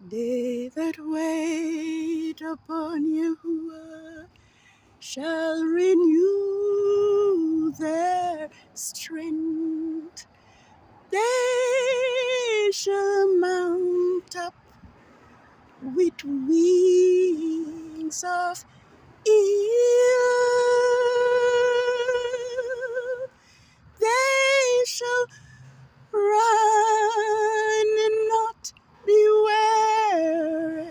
They that wait upon Yahuwah shall renew their strength. They shall mount up with wings of eagle. They shall run and not be weary.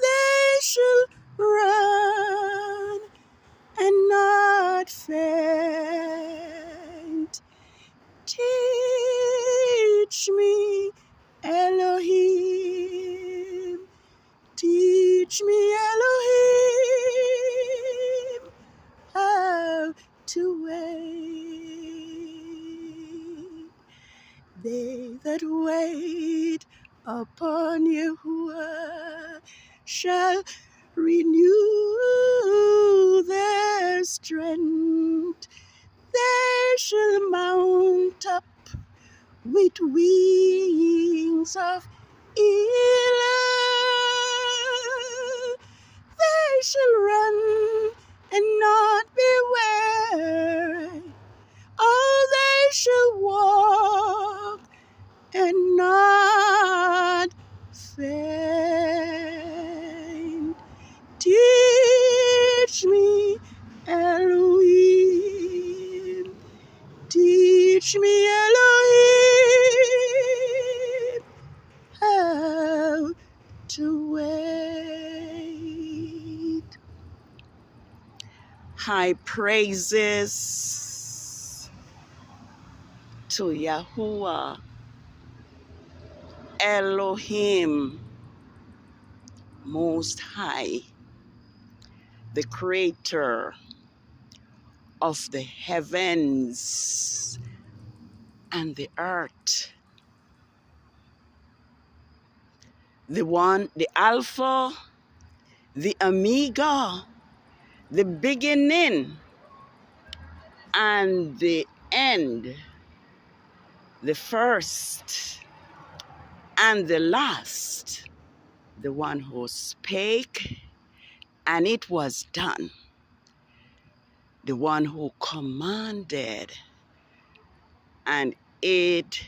They shall run and not faint. Teach me, Elohim. Teach me, Elohim, how to wait. They that wait upon Yahuwah shall renew their strength. They shall mount up with wings of eagle. They shall run and not be weary. Oh, they shall walk and not faint. Teach me, Elohim. Teach me, Elohim, how to wait. High praises to Yahuwah, Elohim, Most High, the Creator of the heavens and the earth. The one, the Alpha, the Omega, the beginning and the end, the first and the last, the one who spake and it was done, the one who commanded and it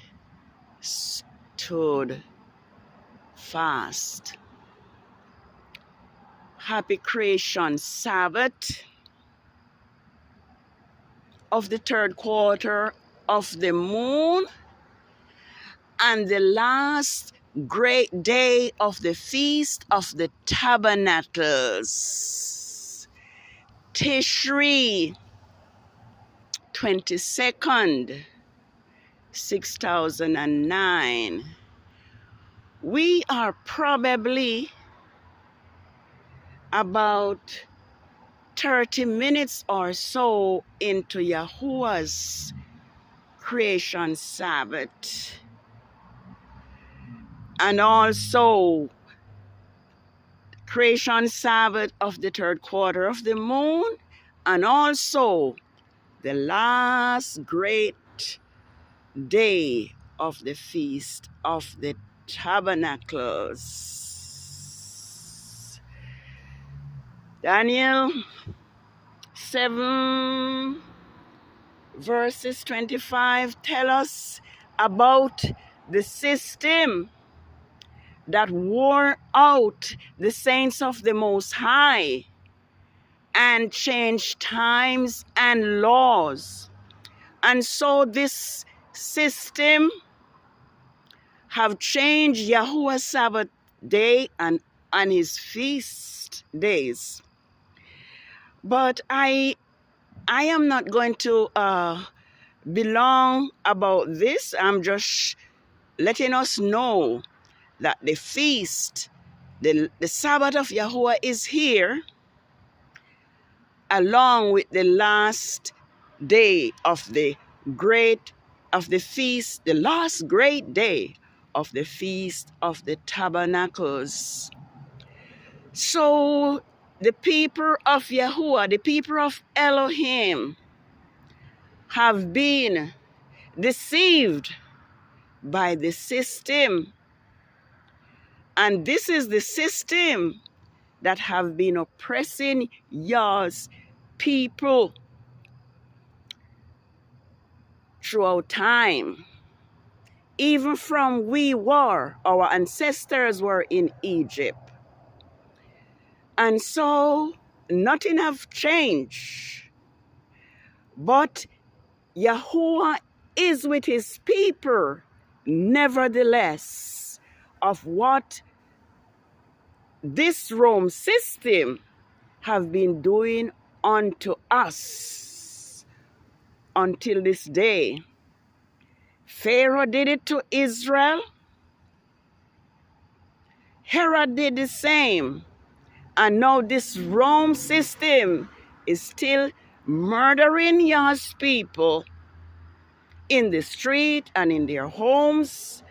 stood fast. Happy creation Sabbath of the third quarter of the moon and the last great day of the Feast of the Tabernacles. TISHRI 22nd, 6009. We are probably about 30 minutes or so into Yahuwah's creation Sabbath. And also creation Sabbath of the third quarter of the moon, and also the last great day of the Feast of the Tabernacles. Daniel 7 verses 25 tell us about the system that wore out the saints of the Most High and changed times and laws. And so this system have changed Yahuwah's Sabbath day and his feast days. But I am not going to be long about this. I'm just letting us know that the feast, the Sabbath of Yahuwah is here, along with the last day of the feast, the last great day of the Feast of the Tabernacles. So the people of Yahuwah, the people of Elohim, have been deceived by the system And this is the system that have been oppressing Yah's people throughout time. Even from our ancestors were in Egypt. And so nothing have changed. But Yahuwah is with his people, nevertheless, of what this Rome system have been doing unto us until this day. Pharaoh did it to Israel. Herod did the same. And now this Rome system is still murdering Yah's people in the street and in their homes.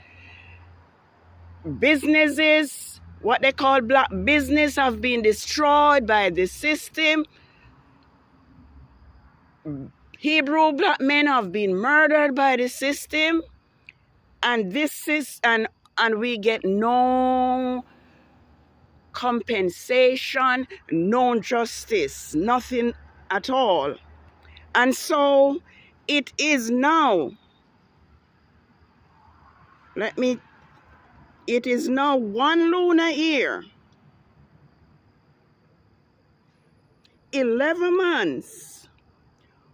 Businesses, what they call black business, have been destroyed by the system. Hebrew black men have been murdered by the system. And and we get no compensation, no justice, nothing at all. And so it is now. It is now 1 lunar year, 11 months,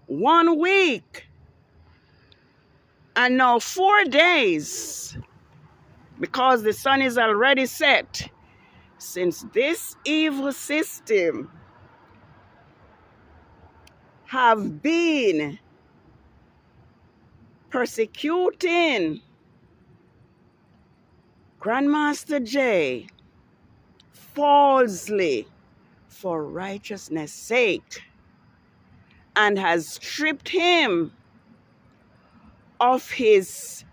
1 week, and now 4 days, because the sun is already set, since this evil system have been persecuting Grandmaster J falsely for righteousness' sake, and has stripped him of his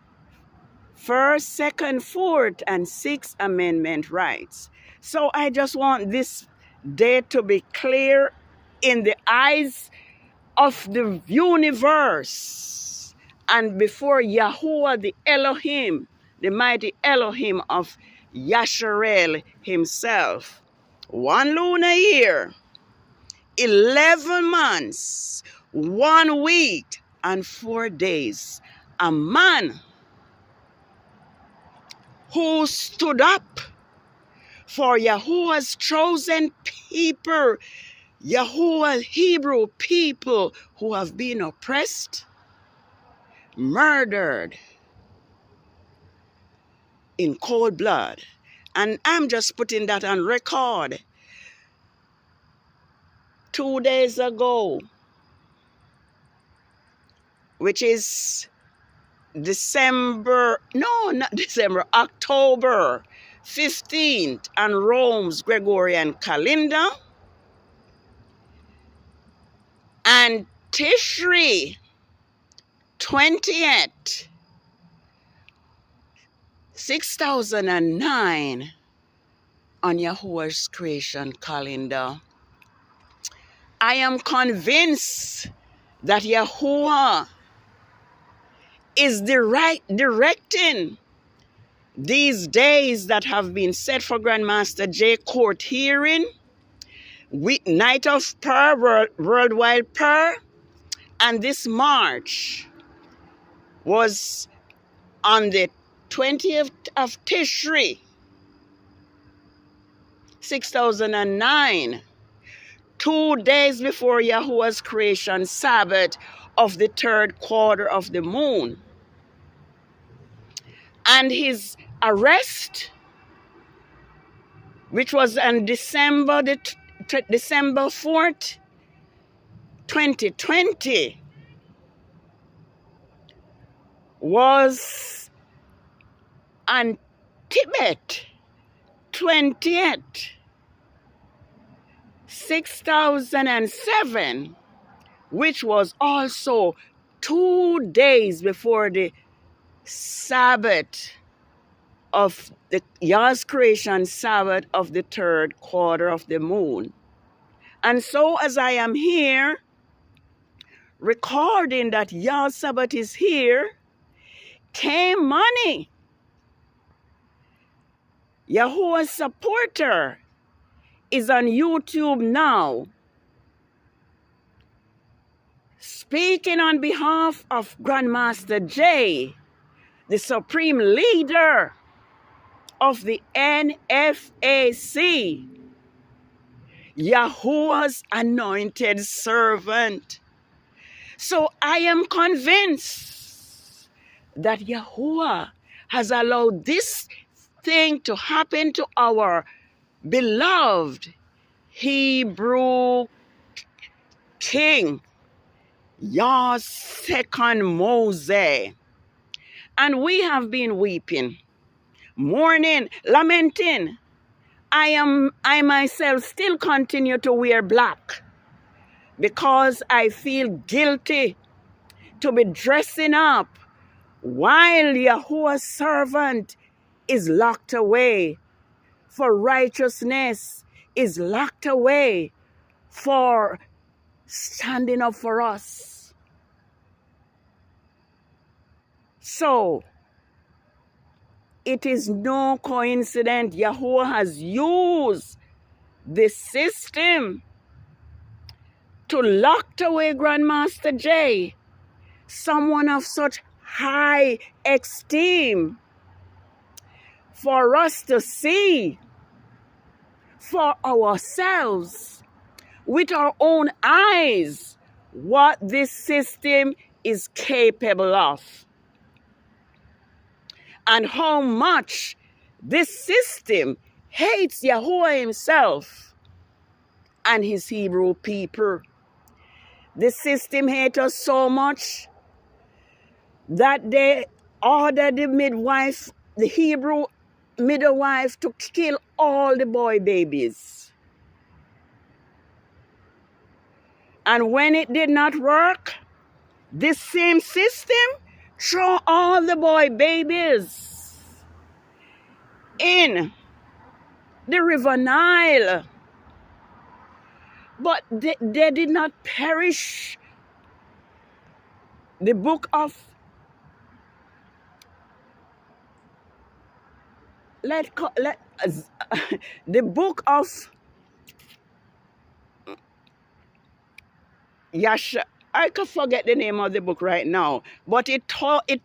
First, Second, Fourth, and Sixth Amendment rights. So I just want this day to be clear in the eyes of the universe and before Yahuwah, the Elohim, the mighty Elohim of Yasharel himself. 1 lunar year, 11 months, 1 week, and 4 days. A man who stood up for Yahuwah's chosen people, Yahuwah's Hebrew people who have been oppressed, murdered in cold blood. And I'm just putting that on record. 2 days ago, which is October 15th on Rome's Gregorian calendar, and Tishri 20th, 6009 on Yahuwah's creation calendar. I am convinced that Yahuwah is directing these days that have been set for Grandmaster J court hearing, night of prayer, worldwide prayer, and this March was on the 20th of Tishri, 6009, 2 days before Yahuwah's creation Sabbath of the 3rd quarter of the moon. And his arrest, which was on December 4th, 2020, was on Tibet 20th, 6007, which was also 2 days before the Sabbath of the Yah's creation Sabbath of the 3rd quarter of the moon. And so as I am here recording that Yah's Sabbath is here, came money Yahuwah's supporter is on YouTube now, speaking on behalf of Grandmaster Jay, the supreme leader of the NFAC, Yahuwah's anointed servant. So I am convinced that Yahuwah has allowed this thing to happen to our beloved Hebrew king, YAH'S second Moses. And we have been weeping, mourning, lamenting. I myself still continue to wear black because I feel guilty to be dressing up while Yahuwah's servant is locked away for righteousness, is locked away for standing up for us. So, it is no coincidence Yahuwah has used this system to lock away Grandmaster Jay, someone of such high esteem, for us to see for ourselves with our own eyes what this system is capable of and how much this system hates Yahuwah himself and his Hebrew people. The system hates us so much that they ordered the midwife, the Hebrew midwife, to kill all the boy babies. And when it did not work, this same system threw all the boy babies in the River Nile. But they did not perish. The book of the book of Yasha, I can forget the name of the book right now, but it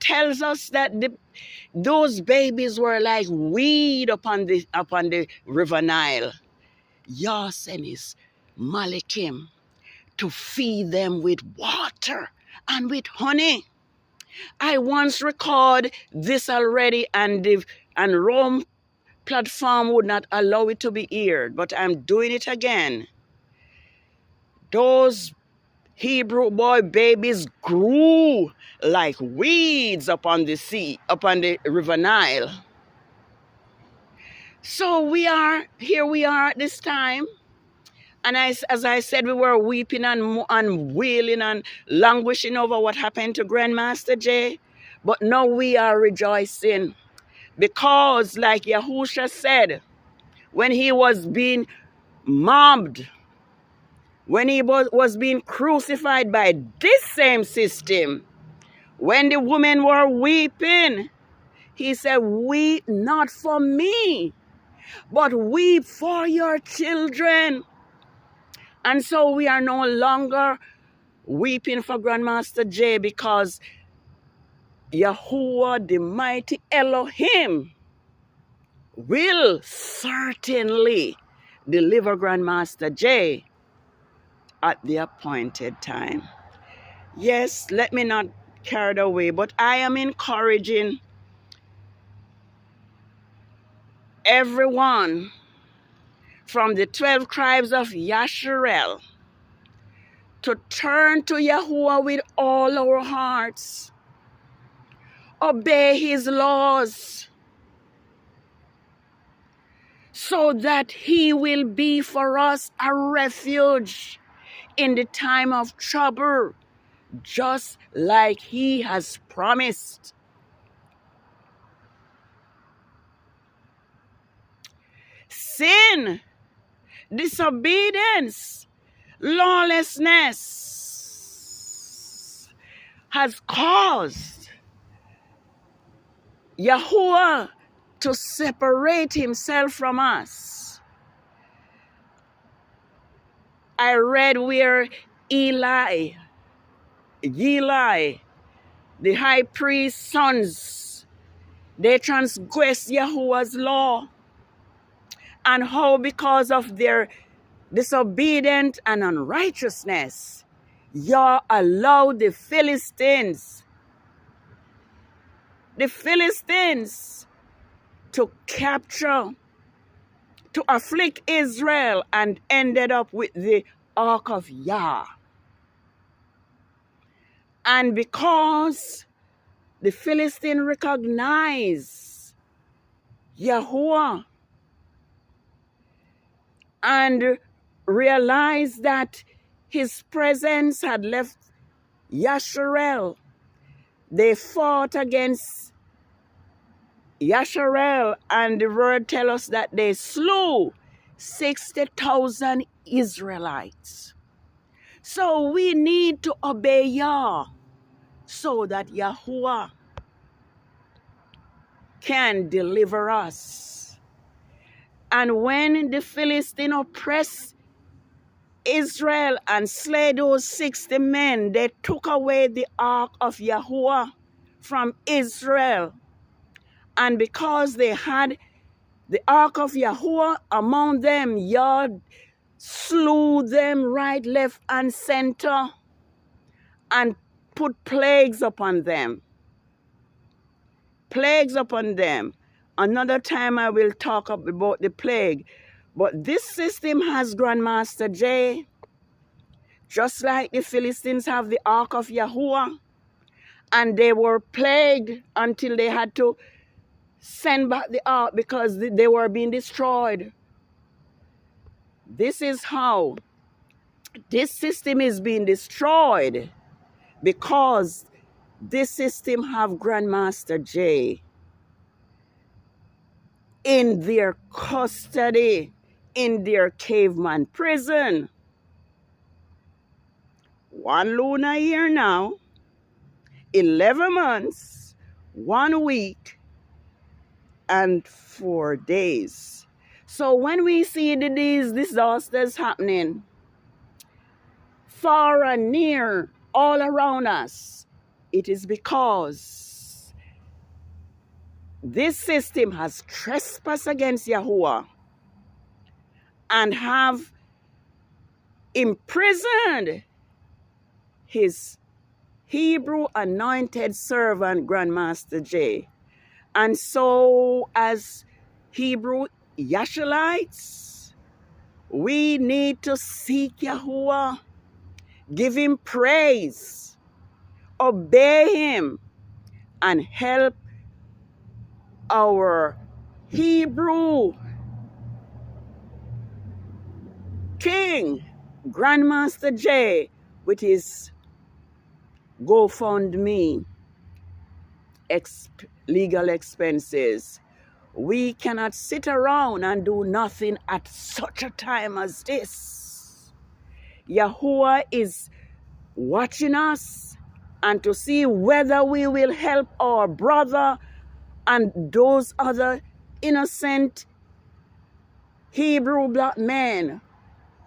tells us that those babies were like weed upon the River Nile. Yah sent his Malakim to feed them with water and with honey. I once recorded this already, and Rome platform would not allow it to be aired, but I'm doing it again. Those Hebrew boy babies grew like weeds upon the River Nile. So here we are at this time. And as I said, we were weeping and wailing and languishing over what happened to Grandmaster Jay. But now we are rejoicing because, like Yahusha said, when he was being mobbed, when he was being crucified by this same system, when the women were weeping, he said, "Weep not for me, but weep for your children." And so we are no longer weeping for Grandmaster Jay, because Yahuwah, the mighty Elohim, will certainly deliver Grandmaster Jay at the appointed time. Yes, let me not carry it away, but I am encouraging everyone from the 12 tribes of Yasharel to turn to Yahuwah with all our hearts, obey his laws, so that he will be for us a refuge in the time of trouble, just like he has promised. Sin, disobedience, lawlessness has caused Yahuwah to separate himself from us. I read where Eli, the high priest's sons, they transgressed Yahuwah's law, and how because of their disobedience and unrighteousness, Yah allowed the Philistines to capture, to afflict Israel, and ended up with the ark of Yah. And because the Philistines recognized Yahuwah and realized that his presence had left Yasharel, they fought against Yasharel, and the word tells us that they slew 60,000 Israelites. So we need to obey Yah so that Yahuwah can deliver us. And when the Philistines oppressed Israel and slay those 60 men, they took away the ark of Yahuwah from Israel. And because they had the ark of Yahuwah among them, Yah slew them right, left, and center and put plagues upon them. Plagues upon them. Another time I will talk about the plague. But this system has Grandmaster J. Just like the Philistines have the ark of Yahuwah. And they were plagued until they had to send back the ark because they were being destroyed. This is how this system is being destroyed, because this system have Grandmaster J in their custody, in their caveman prison. 1 lunar year now, 11 months, 1 week, and 4 days. So when we see these disasters happening far and near all around us, it is because this system has trespassed against Yahuwah and have imprisoned his Hebrew anointed servant, Grandmaster J. And so as Hebrew Yashalites, we need to seek Yahuwah, give him praise, obey him, and help our Hebrew King, Grandmaster J, with his GoFundMe legal expenses. We cannot sit around and do nothing at such a time as this. Yahuwah is watching us, and to see whether we will help our brother and those other innocent Hebrew black men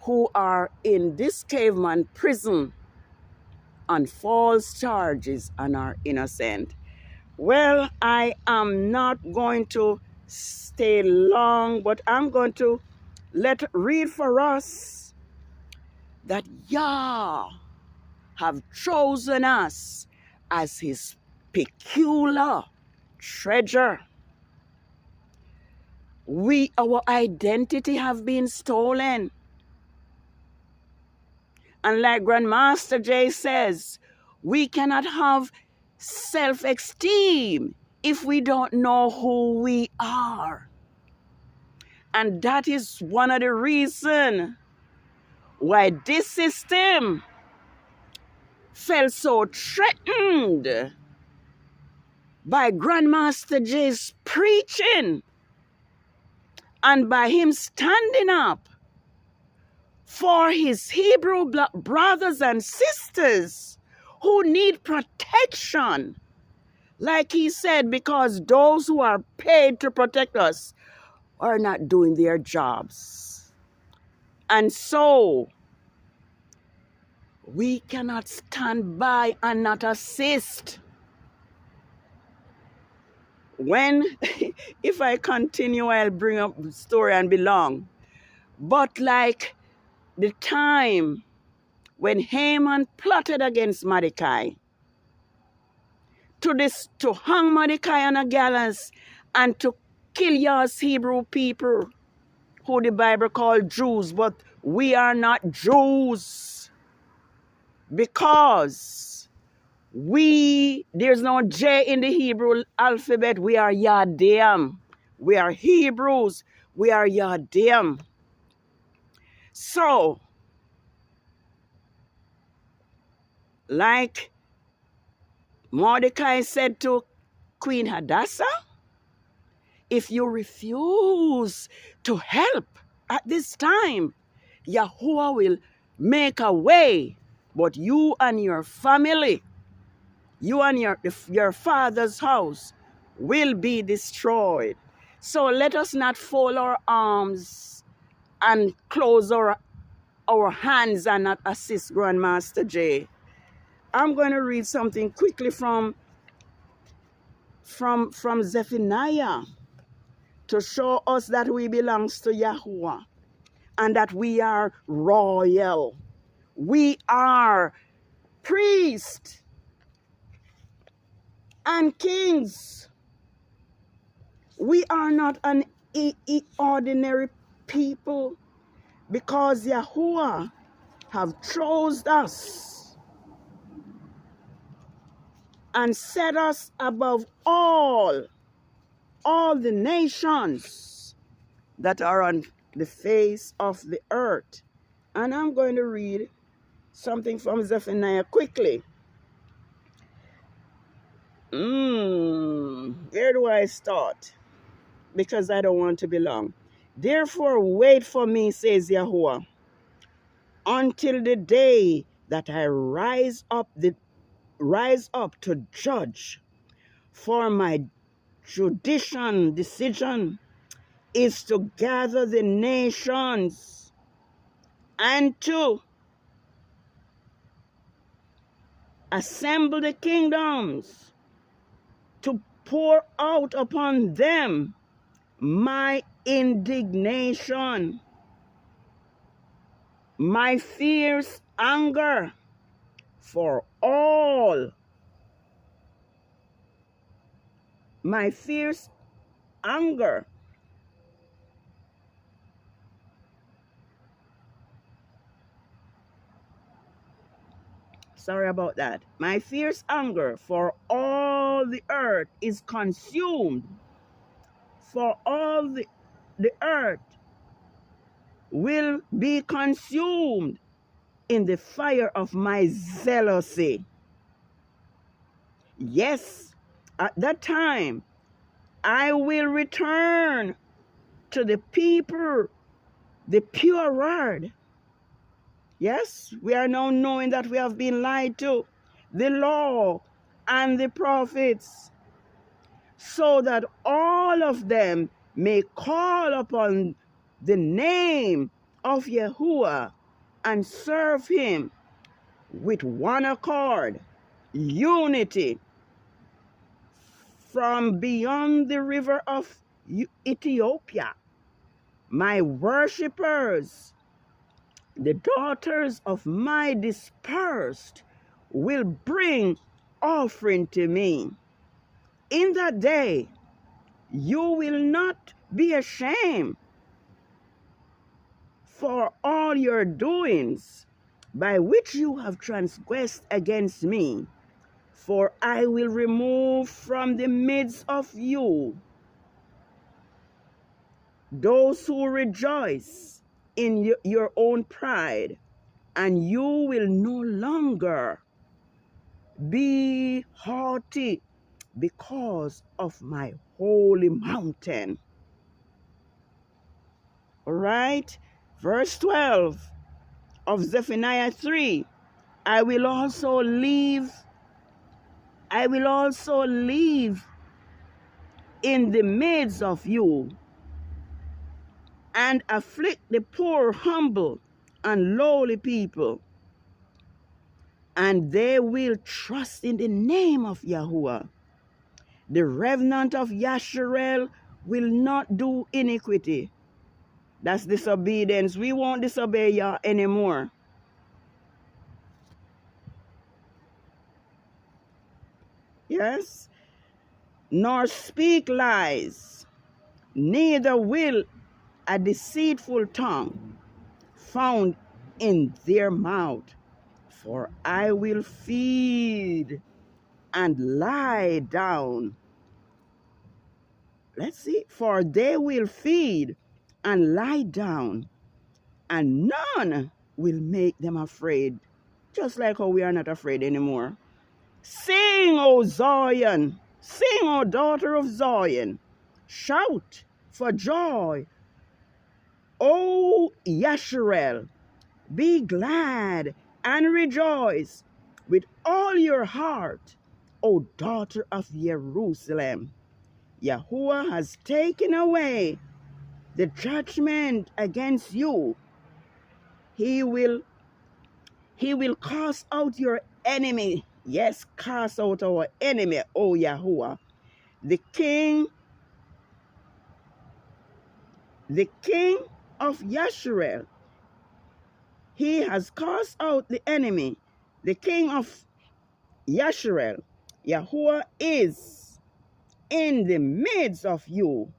who are in this caveman prison on false charges and are innocent. Well, I am not going to stay long, but I'm going to read for us that Yah have chosen us as his peculiar treasure. Our identity have been stolen. And like Grandmaster J says, we cannot have self-esteem if we don't know who we are. And that is one of the reasons why this system felt so threatened by Grandmaster J's preaching and by him standing up for his Hebrew brothers and sisters who need protection, Like he said, because those who are paid to protect us are not doing their jobs. And so we cannot stand by and not assist. When, if I continue, I'll bring up the story and be long. But like the time when Haman plotted against Mordecai, to hang Mordecai on a gallows and to kill YAH'S Hebrew people, who the Bible called Jews, but we are not Jews, because there's no J in the Hebrew alphabet. We are Yadim. We are Hebrews. We are Yadim. So, like Mordecai said to Queen Hadassah, if you refuse to help at this time, Yahuwah will make a way, but you and your family, you and your father's house will be destroyed. So let us not fold our arms and close our hands and not assist Grandmaster J. I'm going to read something quickly from Zephaniah to show us that we belong to Yahuwah and that we are royal. We are priests and kings. We are not an ordinary people, because Yahuwah have chosen us and set us above all the nations that are on the face of the earth. And I'm going to read something from Zephaniah quickly. Where do I start? Because I don't want to be long. Therefore, wait for me, says Yahuwah, until the day that I rise up to judge. For my decision is to gather the nations and to assemble the kingdoms, to pour out upon them my indignation, my fierce anger for all, my fierce anger sorry about that. My fierce anger for all the earth is consumed, for all the earth will be consumed in the fire of my zealousy. Yes, at that time, I will return to the people the pure word. Yes, we are now knowing that we have been lied to, the law and the prophets, so that all of them may call upon the name of Yahuwah and serve him with one accord, unity, from beyond the river of Ethiopia. My worshippers, the daughters of my dispersed, will bring offering to me. In that day, you will not be ashamed for all your doings by which you have transgressed against me. For I will remove from the midst of you those who rejoice in your own pride, and you will no longer be haughty because of my holy mountain. All right, verse 12 of Zephaniah 3. I will also leave I will also live in the midst of you and afflict the poor, humble, and lowly people, and they will trust in the name of Yahuwah. The remnant of Yasharel will not do iniquity. That's disobedience. We won't disobey Yah anymore. Yes? Nor speak lies, neither will a deceitful tongue found in their mouth. For I will feed and lie down. Let's see. For they will feed and lie down, and none will make them afraid. Just like how we are not afraid anymore. Sing, O Zion. Sing, O daughter of Zion. Shout for joy, O Yasharel. Be glad and rejoice with all your heart, O daughter of Jerusalem. Yahuwah has taken away the judgment against you. He will cast out your enemy. Yes, cast out our enemy, O Yahuwah. The king of Yasharel. He has cast out the enemy. The king of Yasharel. Yahuwah is in the midst of you.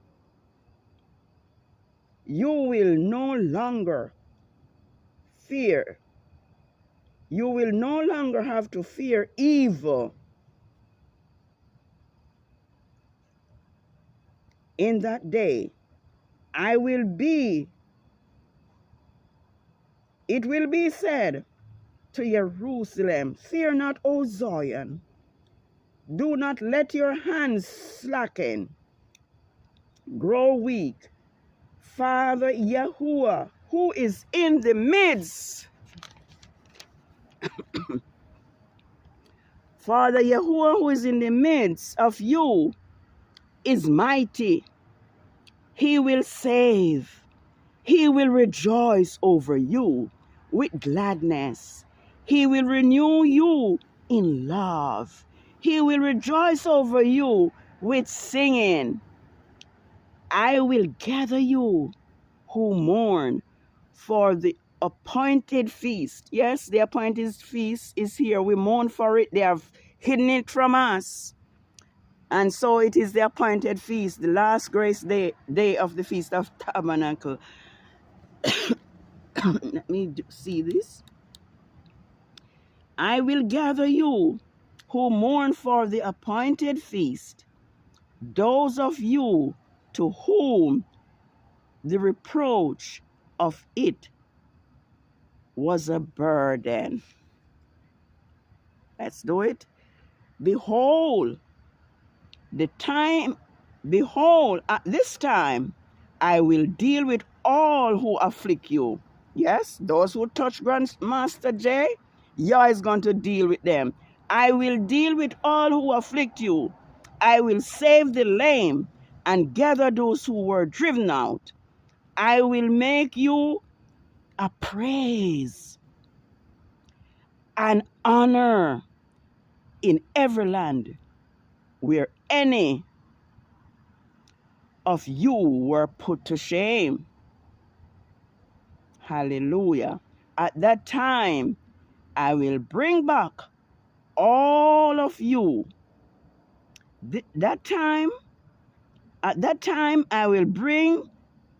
You will no longer fear. You will no longer have to fear evil. In that day, it will be said to Jerusalem, fear not, O Zion. Do not let your hands slacken, grow weak. Father Yahuwah, who is in the midst, Father Yahuwah, who is in the midst of you, is mighty. He will save. He will rejoice over you with gladness. He will renew you in love. He will rejoice over you with singing. I will gather you who mourn for the appointed feast. Yes, the appointed feast is here. We mourn for it. They have hidden it from us. And so it is the appointed feast, the last grace day of the Feast of Tabernacle. Let me see this. I will gather you who mourn for the appointed feast, those of you to whom the reproach of it was a burden. Let's do it. Behold, at this time, I will deal with all who afflict you. Yes, those who touch Grandmaster J, Yah is going to deal with them. I will deal with all who afflict you. I will save the lame and gather those who were driven out. I will make you a praise and honor in every land where any of you were put to shame. Hallelujah. At that time, I will bring back all of you. At that time, I will bring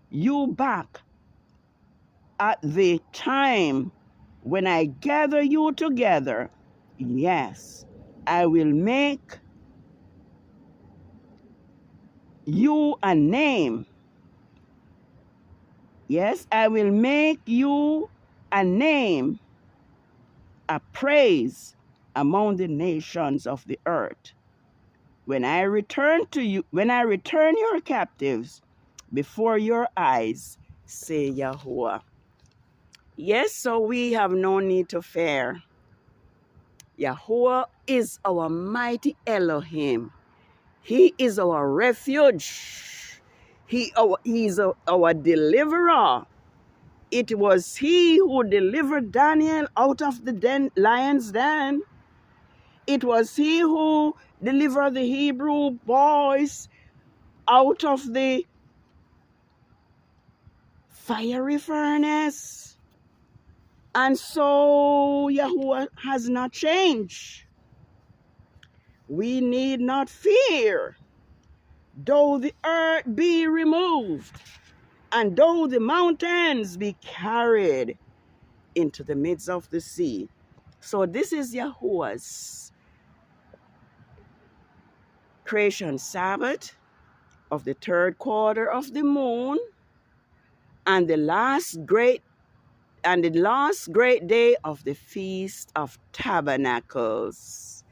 you back at the time when I gather you together. Yes, I will make you a name. Yes, I will make you a name, a praise among the nations of the earth. When I return your captives before your eyes, say Yahuwah. Yes, so we have no need to fear. Yahuwah is our mighty Elohim. He is our refuge. He is our deliverer. It was he who delivered Daniel out of the lion's den. It was he who delivered the Hebrew boys out of the fiery furnace. And so Yahuwah has not changed. We need not fear, though the earth be removed, and though the mountains be carried into the midst of the sea. So this is Yahuwah's creation Sabbath of the third quarter of the moon, and the last great day of the Feast of Tabernacles,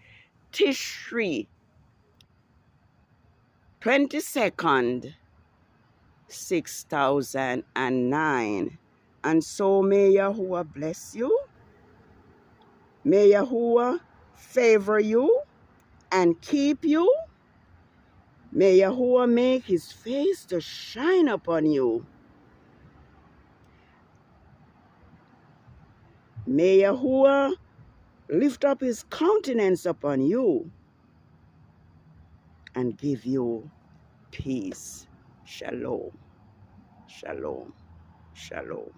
Tishri, 22nd, 6009. And so may Yahuwah bless you. May Yahuwah favor you and keep you. May Yahuwah make his face to shine upon you. May Yahuwah lift up his countenance upon you and give you peace. Shalom, shalom, shalom.